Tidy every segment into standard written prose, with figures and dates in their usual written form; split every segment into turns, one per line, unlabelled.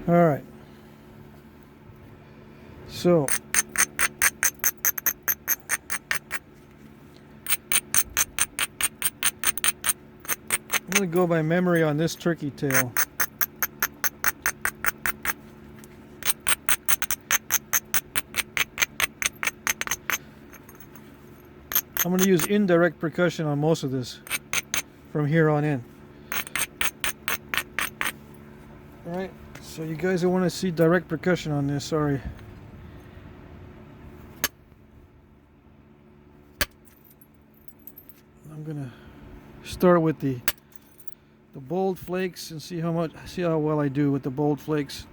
All right. So I'm going to go by memory on this turkey tail. I'm going to use indirect percussion on most of this from here on in. Alright, so you guys don't want to see direct percussion on this, sorry. I'm going to start with the bold flakes and see how well I do with the bold flakes.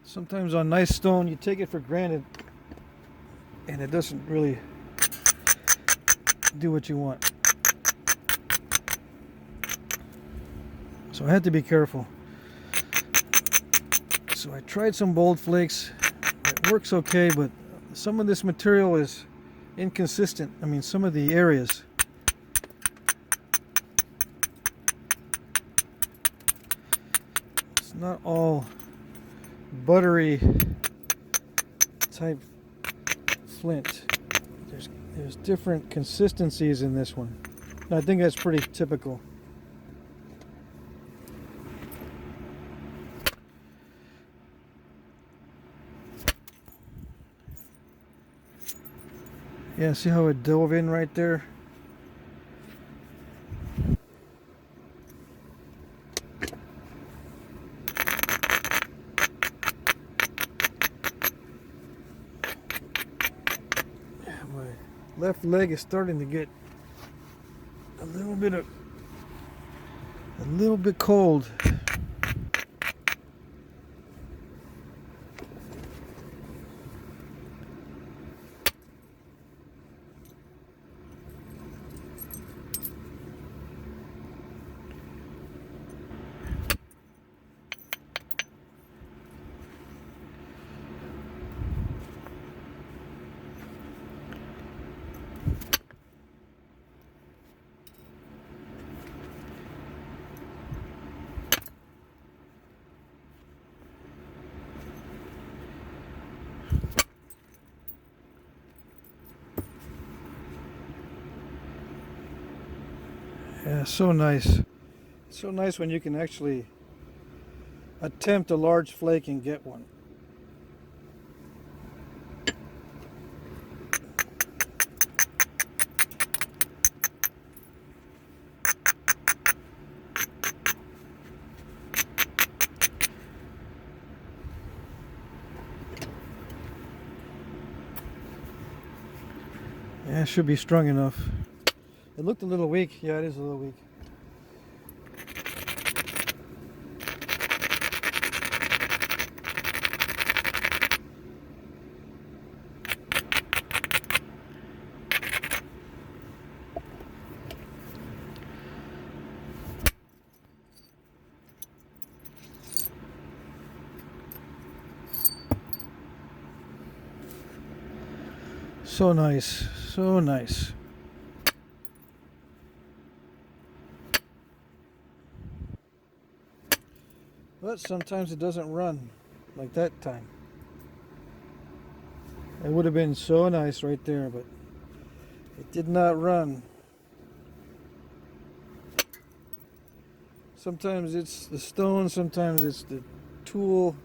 Sometimes on nice stone you take it for granted and it doesn't really do what you want. So I had to be careful. So I tried some bold flakes. It works okay, but some of this material is inconsistent. I mean, some of the areas. It's not all buttery type flint. There's different consistencies in this one. And I think that's pretty typical. Yeah, see how it dove in right there? My left leg is starting to get a little bit cold. Yeah, so nice. So nice when you can actually attempt a large flake and get one. Yeah, it should be strong enough. It looked a little weak. Yeah, it is a little weak. So nice, so nice. But sometimes it doesn't run like that time. It would have been so nice right there, but it did not run. Sometimes it's the stone, sometimes it's the tool.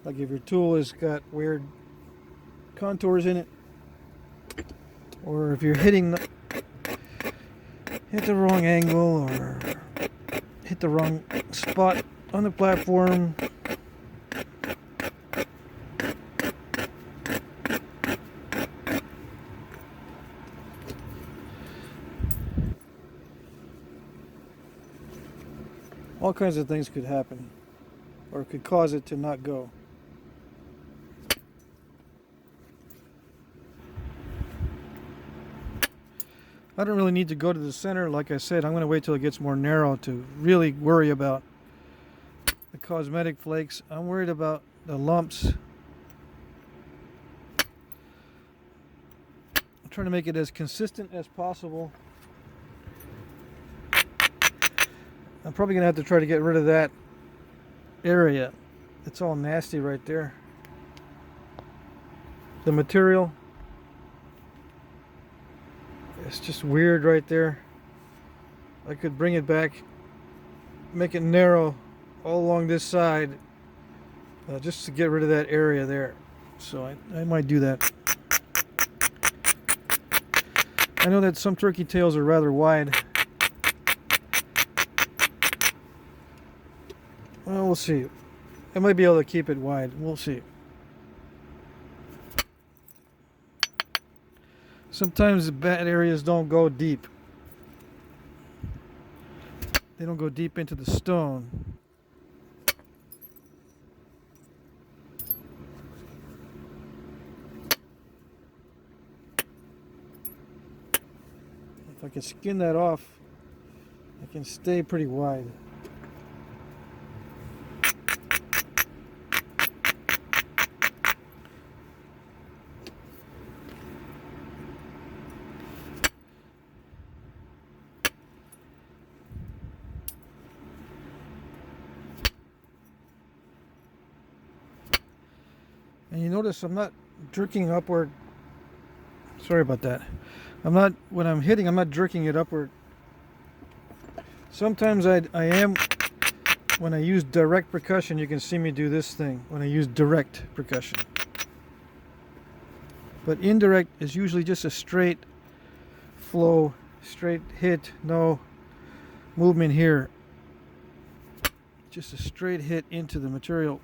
Like if your tool has got weird contours in it, or if you're hit the wrong angle or hit the wrong spot on the platform. All kinds of things could happen, or could cause it to not go. I don't really need to go to the center. Like I said, I'm going to wait till it gets more narrow to really worry about the cosmetic flakes. I'm worried about the lumps. I'm trying to make it as consistent as possible. I'm probably gonna have to try to get rid of that area. It's all nasty right there. The material, it's just weird right there. I could bring it back, make it narrow all along this side, just to get rid of that area there. So I might do that. I know that some turkey tails are rather wide. Well, we'll see. I might be able to keep it wide. We'll see. Sometimes the bad areas don't go deep. They don't go deep into the stone. If I can skin that off, I can stay pretty wide. And you notice I'm not jerking upward. Sorry about that. When I'm hitting, I'm not jerking it upward. Sometimes I am, when I use direct percussion, you can see me do this thing when I use direct percussion. But indirect is usually just a straight flow, straight hit, no movement here. Just a straight hit into the material.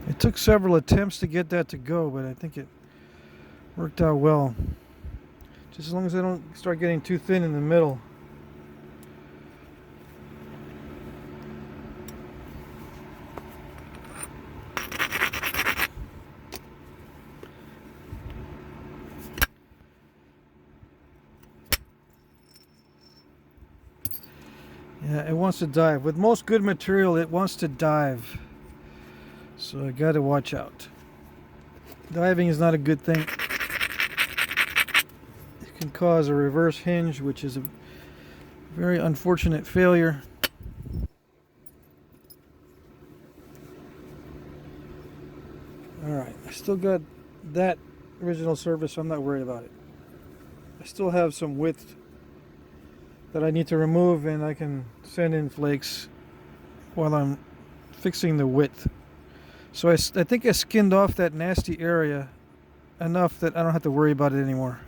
It took several attempts to get that to go, but I think it worked out well. Just as long as I don't start getting too thin in the middle. Yeah, it wants to dive. With most good material, it wants to dive. So I got to watch out. Diving is not a good thing. It can cause a reverse hinge, which is a very unfortunate failure. Alright, I still got that original surface, so I'm not worried about it. I still have some width that I need to remove, and I can send in flakes while I'm fixing the width. So I think I skinned off that nasty area enough that I don't have to worry about it anymore.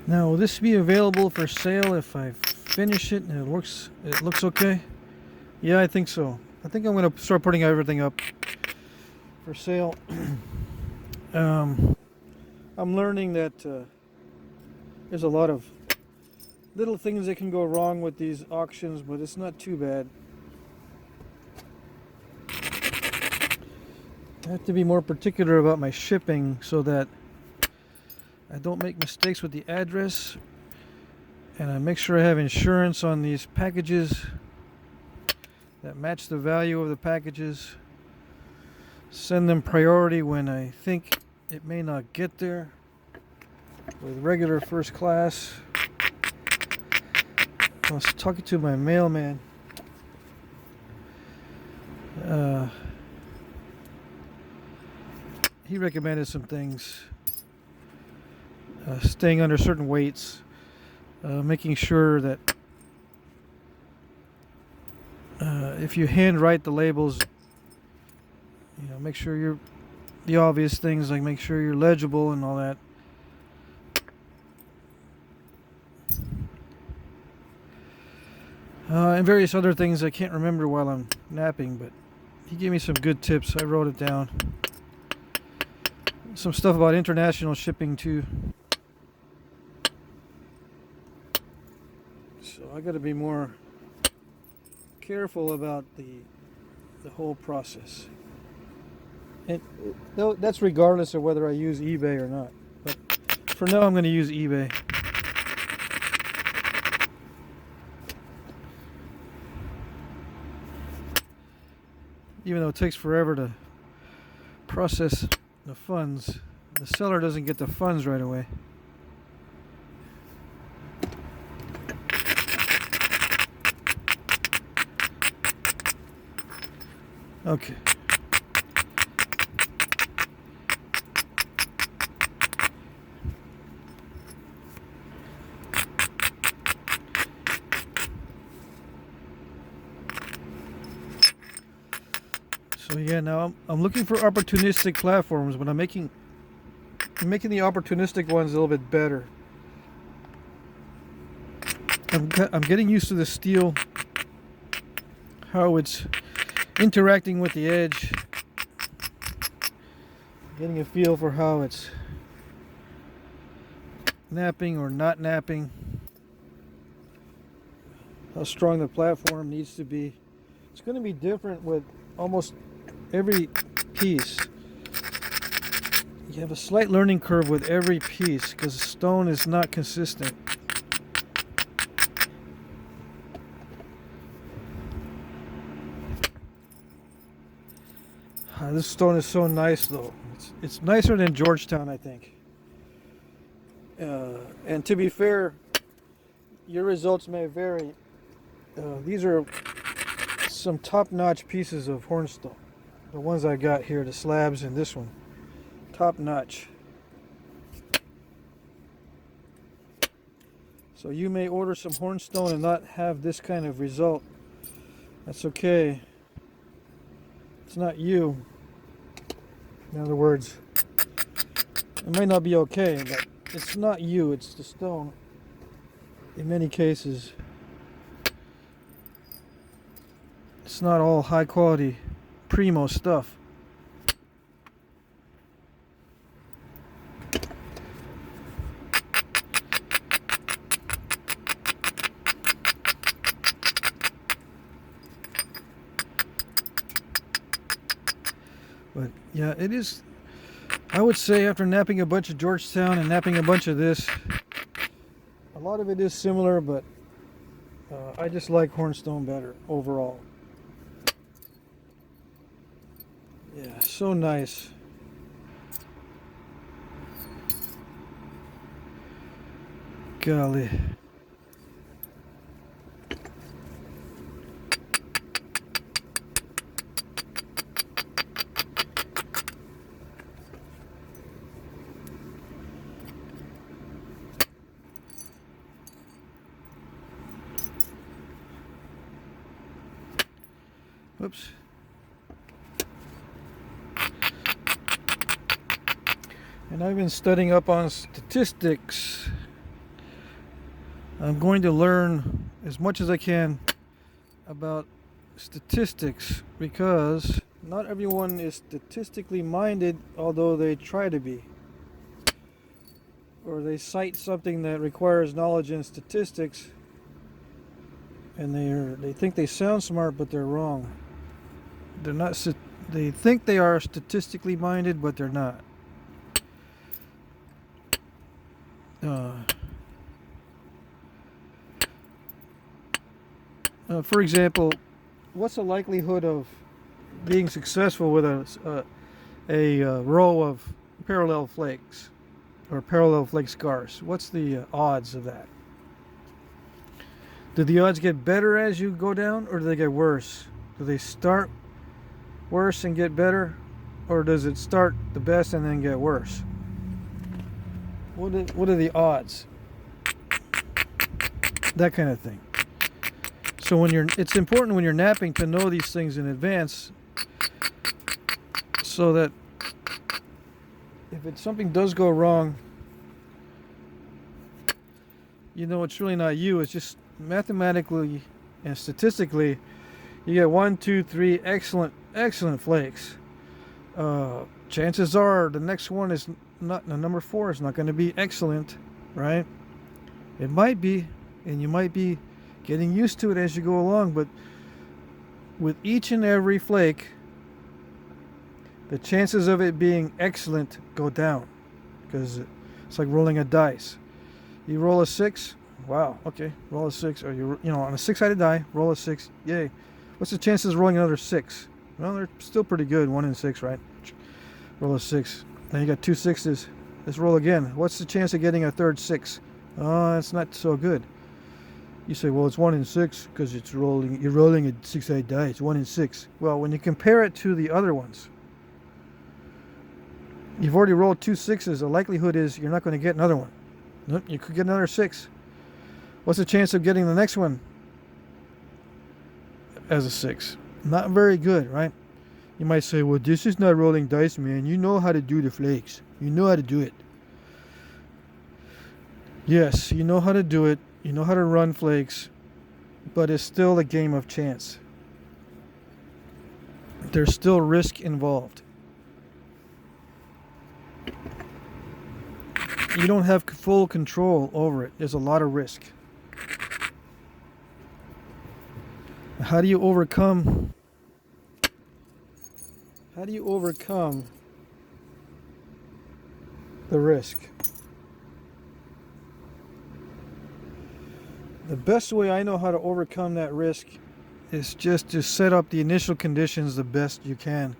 Now, will this be available for sale if I finish it and it looks okay? Yeah, I think so. I think I'm going to start putting everything up for sale. I'm learning that there's a lot of little things that can go wrong with these auctions, but it's not too bad. I have to be more particular about my shipping so that I don't make mistakes with the address, and I make sure I have insurance on these packages that match the value of the packages. Send them priority when I think it may not get there with regular first class. I was talking to my mailman. He recommended some things. Staying under certain weights, making sure that if you handwrite the labels, make sure you're the obvious things, like make sure you're legible and all that. And various other things I can't remember while I'm napping, but he gave me some good tips. I wrote it down. Some stuff about international shipping too. So I got to be more careful about the whole process. And that's regardless of whether I use eBay or not. But for now, I'm going to use eBay. Even though it takes forever to process the funds, the seller doesn't get the funds right away. Okay. So yeah, now I'm looking for opportunistic platforms, but I'm making the opportunistic ones a little bit better. I'm getting used to the steel, how it's interacting with the edge, getting a feel for how it's knapping or not knapping, how strong the platform needs to be. It's going to be different with almost every piece. You have a slight learning curve with every piece because the stone is not consistent. This stone is so nice though. It's nicer than Georgetown, I think. And to be fair, your results may vary. These are some top-notch pieces of Hornstone. The ones I got here, the slabs and this one. Top-notch. So you may order some Hornstone and not have this kind of result. That's okay. It's not you. In other words, it might not be okay, but it's not you, it's the stone. In many cases, it's not all high quality primo stuff. But yeah, it is, I would say after knapping a bunch of Georgetown and knapping a bunch of this, a lot of it is similar, but I just like Hornstone better overall. Yeah, so nice. Golly. Oops. And I've been studying up on statistics. I'm going to learn as much as I can about statistics because not everyone is statistically minded, although they try to be. Or they cite something that requires knowledge in statistics and they think they sound smart, but they're wrong. They're not. They think they are statistically minded, but they're not. For example, what's the likelihood of being successful with a row of parallel flakes or parallel flake scars? What's the odds of that? Do the odds get better as you go down, or do they get worse? Do they start worse and get better, or does it start the best and then get worse? What are the odds? That kind of thing. So it's important when you're knapping to know these things in advance, so that if something does go wrong, you know it's really not you. It's just mathematically and statistically, you get 1, 2, 3 excellent excellent flakes. Chances are the next one is not, the number 4 is not going to be excellent, right? It might be, and you might be getting used to it as you go along, but with each and every flake, the chances of it being excellent go down, because it's like rolling a dice. You roll a 6, wow, okay, roll a 6, or you know, on a 6-sided die, roll a 6, yay. What's the chances of rolling another 6? Well, they're still pretty good, 1 in 6, right? Roll a 6. Then you got 2 6s. Let's roll again. What's the chance of getting a third 6? Oh, that's not so good. You say, well, it's 1 in 6 because it's rolling. You're rolling a 6-sided die. It's 1 in 6. Well, when you compare it to the other ones, you've already rolled 2 6s. The likelihood is you're not going to get another one. Nope, you could get another 6. What's the chance of getting the next one as a 6? Not very good, right? You might say, well, this is not rolling dice, man. You know how to do the flakes. You know how to do it. Yes, you know how to do it. You know how to run flakes. But it's still a game of chance. There's still risk involved. You don't have full control over it. There's a lot of risk. How do you overcome the risk? The best way I know how to overcome that risk is just to set up the initial conditions the best you can.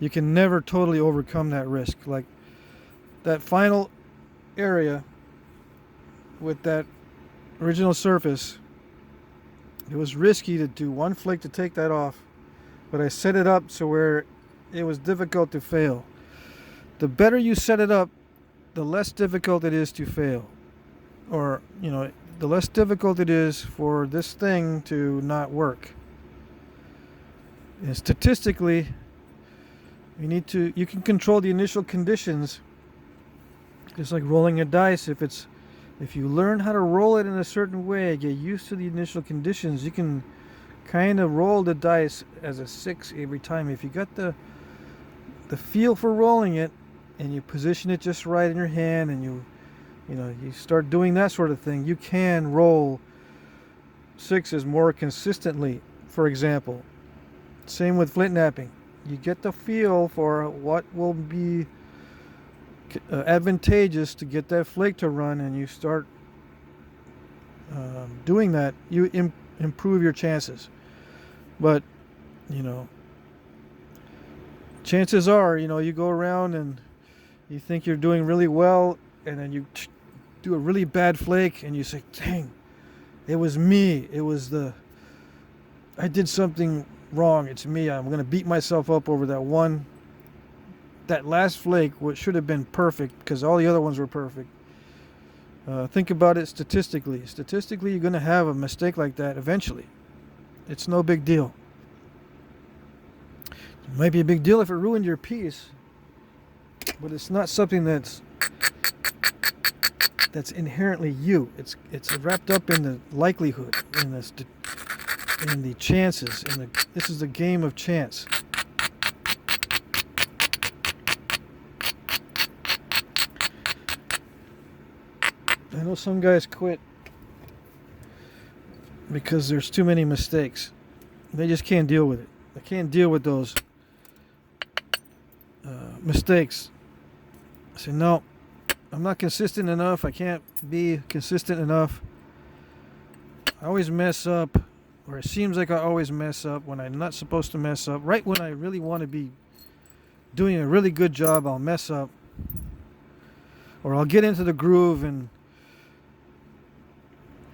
You can never totally overcome that risk. Like that final area with that original surface, it was risky to do one flake to take that off, but I set it up so where it was difficult to fail. The better you set it up, the less difficult it is to fail. Or, you know, the less difficult it is for this thing to not work. And statistically, you can control the initial conditions. It's like rolling a dice. If you learn how to roll it in a certain way, get used to the initial conditions, you can kind of roll the dice as a 6 every time. If you got the feel for rolling it, and you position it just right in your hand, and you start doing that sort of thing, you can roll 6s more consistently. For example, same with Flintknapping. You get the feel for what will be advantageous to get that flake to run, and you start doing that, you improve your chances. But chances are, you go around and you think you're doing really well, and then you do a really bad flake, and you say, dang, it was me. I did something wrong. It's me. I'm going to beat myself up over that last flake, which should have been perfect because all the other ones were perfect. Think about it statistically. Statistically, you're going to have a mistake like that eventually. It's no big deal. It might be a big deal if it ruined your piece, but it's not something that's inherently you. It's wrapped up in the likelihood, in the chances. This is a game of chance. I know some guys quit because there's too many mistakes. They just can't deal with it. They can't deal with those mistakes. I say, no, I'm not consistent enough. I can't be consistent enough. I always mess up, or it seems like I always mess up when I'm not supposed to mess up. Right when I really want to be doing a really good job, I'll mess up. Or I'll get into the groove and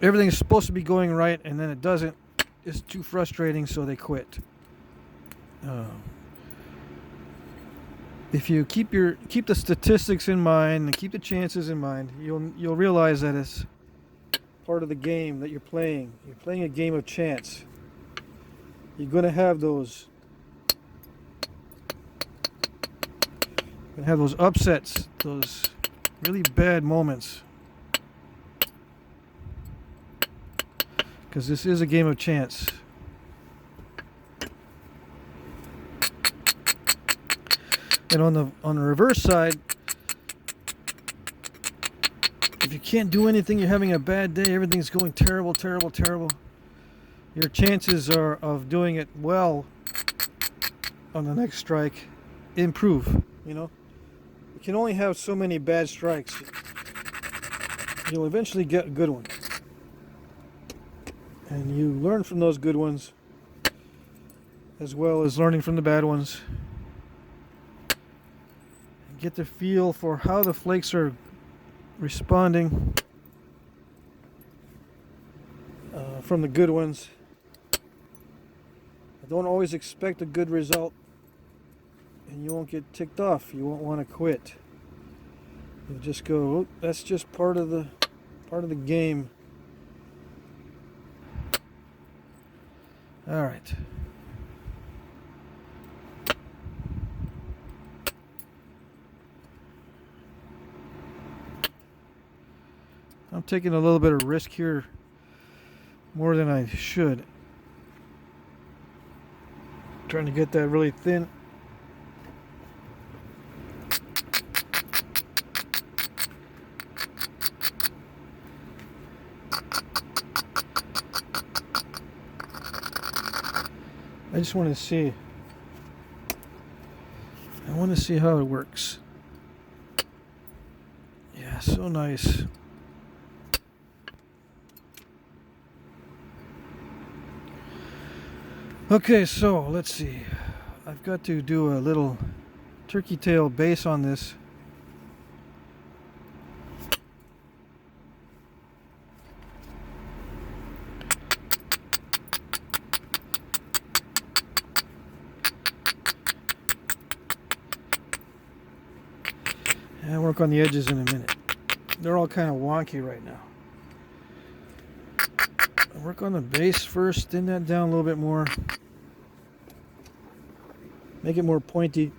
everything's supposed to be going right, and then it doesn't. It's too frustrating, so they quit. If you keep the statistics in mind and keep the chances in mind, you'll realize that it's part of the game that you're playing. You're playing a game of chance. You're going to have those upsets, those really bad moments. Because this is a game of chance. And on the reverse side, if you can't do anything, you're having a bad day, everything's going terrible, terrible, terrible, your chances are of doing it well on the next strike improve. You know, you can only have so many bad strikes. You'll eventually get a good one, and you learn from those good ones as well as learning from the bad ones. Get the feel for how the flakes are responding from the good ones. Don't always expect a good result, and you won't get ticked off. You won't want to quit. You'll just go, oh, that's just part of the game. All right. I'm taking a little bit of risk here, more than I should. Trying to get that really thin. I just want to see. I want to see how it works. Yeah, so nice. Okay, so let's see. I've got to do a little turkey tail base on this. And I'll work on the edges in a minute. They're all kind of wonky right now. I'll work on the base first, thin that down a little bit more. Make it more pointy.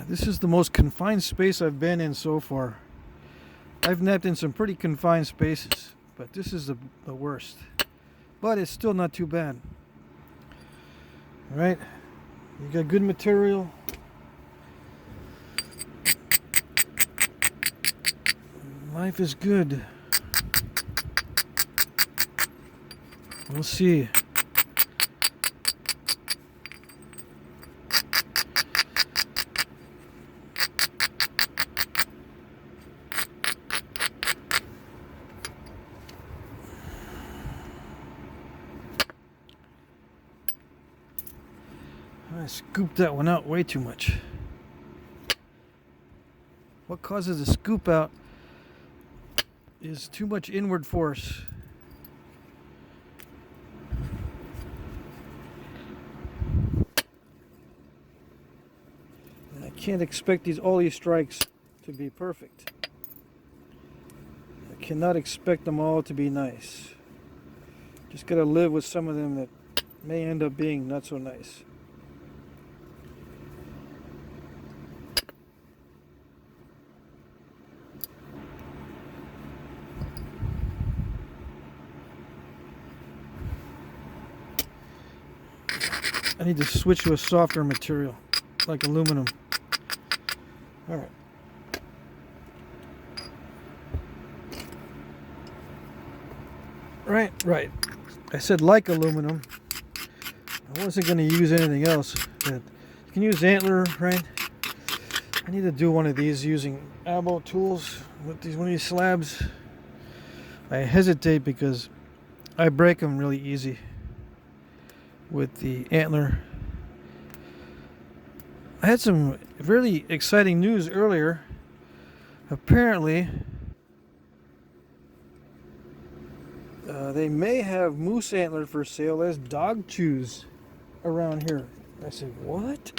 This is the most confined space I've been in so far. I've napped in some pretty confined spaces, but this is the worst. But it's still not too bad. Alright, you got good material. Life is good. We'll see. I scooped that one out way too much. What causes the scoop out is too much inward force. And I can't expect all these strikes to be perfect. I cannot expect them all to be nice. Just gotta live with some of them that may end up being not so nice. I need to switch to a softer material, like aluminum. Alright. Right. I said like aluminum. I wasn't going to use anything else. But you can use antler, right? I need to do one of these using elbow tools with one of these slabs. I hesitate because I break them really easy with the antler. I had some really exciting news earlier. Apparently, they may have moose antler for sale as dog chews around here. I said, what?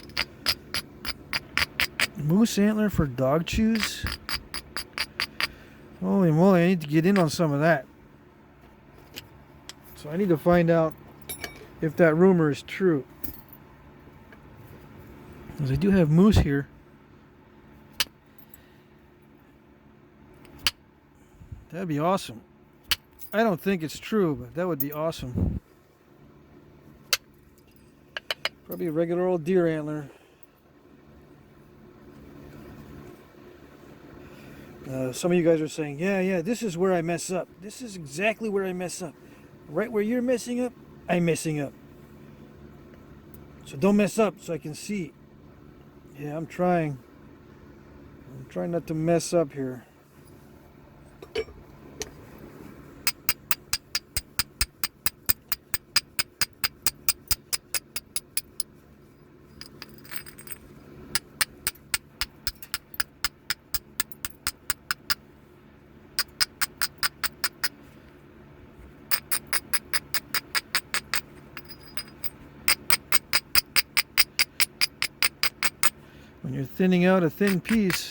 Moose antler for dog chews? Holy moly, I need to get in on some of that. So I need to find out if that rumor is true. Because I do have moose here. That'd be awesome. I don't think it's true, but that would be awesome. Probably a regular old deer antler. Some of you guys are saying, yeah, this is where I mess up. This is exactly where I mess up. Right where you're messing up, I'm messing up. So don't mess up so I can see. Yeah, I'm trying. I'm trying not to mess up here. When you're thinning out a thin piece,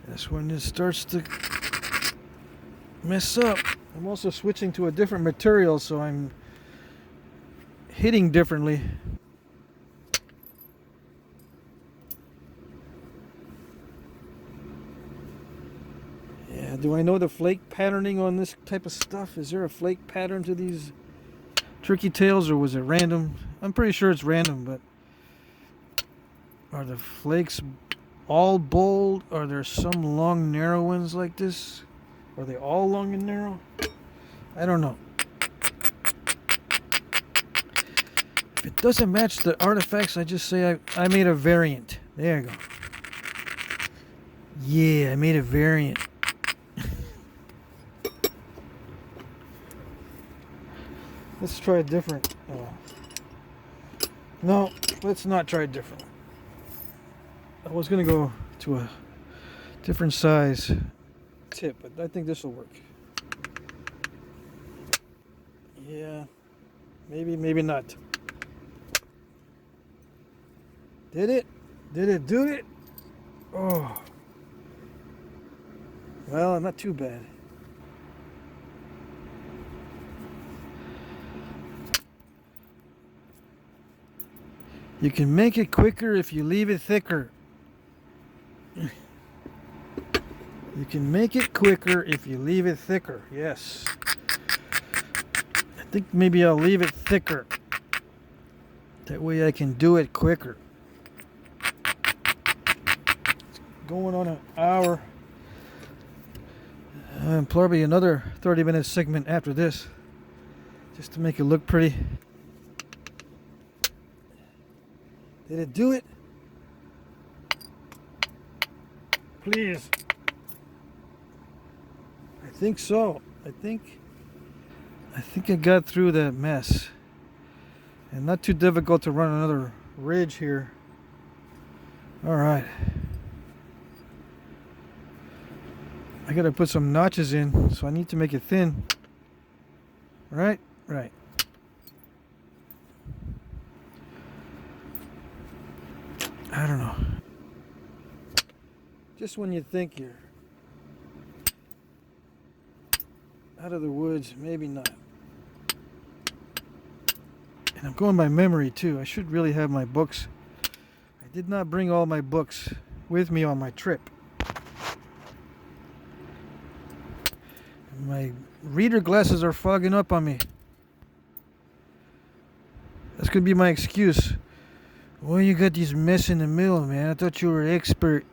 that's when it starts to mess up. I'm also switching to a different material, so I'm hitting differently. Yeah, do I know the flake patterning on this type of stuff? Is there a flake pattern to these turkey tails, or was it random? I'm pretty sure it's random, but are the flakes all bold? Are there some long, narrow ones like this? Are they all long and narrow? I don't know. If it doesn't match the artifacts, I just say I made a variant. There you go. Yeah, I made a variant. Let's try it different. No, let's not try it different. I was going to go to a different size tip, but I think this will work. Yeah, maybe not. Did it? Did it do it? Oh. Well, not too bad. You can make it quicker if you leave it thicker. You can make it quicker if you leave it thicker. Yes. I think maybe I'll leave it thicker. That way I can do it quicker. It's going on an hour. And probably another 30-minute segment after this. Just to make it look pretty. Did it do it? Please. I think so. I think I got through that mess. And not too difficult to run another ridge here. Alright. I gotta put some notches in, so I need to make it thin. Right? Right. I don't know. Just when you think you're out of the woods, maybe not. And I'm going by memory too. I should really have my books. I did not bring all my books with me on my trip. My reader glasses are fogging up on me. That's gonna be my excuse. Well, you got these mess in the middle, man. I thought you were an expert.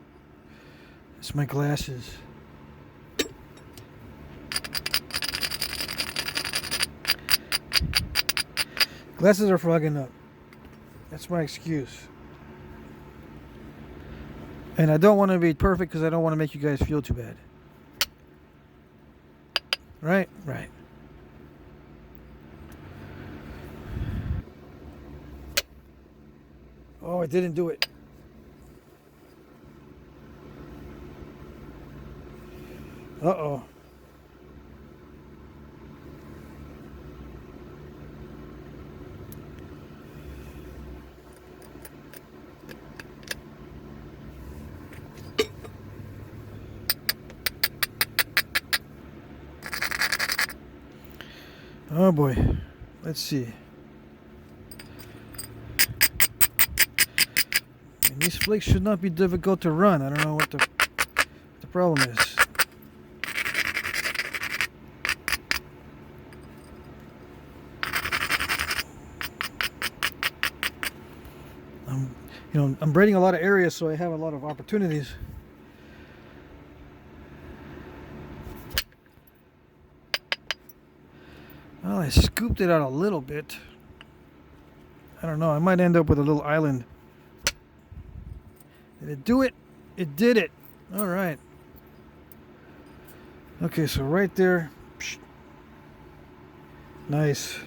It's my glasses. Glasses are fogging up. That's my excuse. And I don't want to be perfect because I don't want to make you guys feel too bad. Right? Right. Oh, I didn't do it. Uh-oh. Oh boy. Let's see. And these flakes should not be difficult to run. I don't know what the problem is. I'm braiding a lot of areas, so I have a lot of opportunities. Well, I scooped it out a little bit. I don't know. I might end up with a little island. Did it do it? It did it. All right. Okay, so right there. Psh. Nice.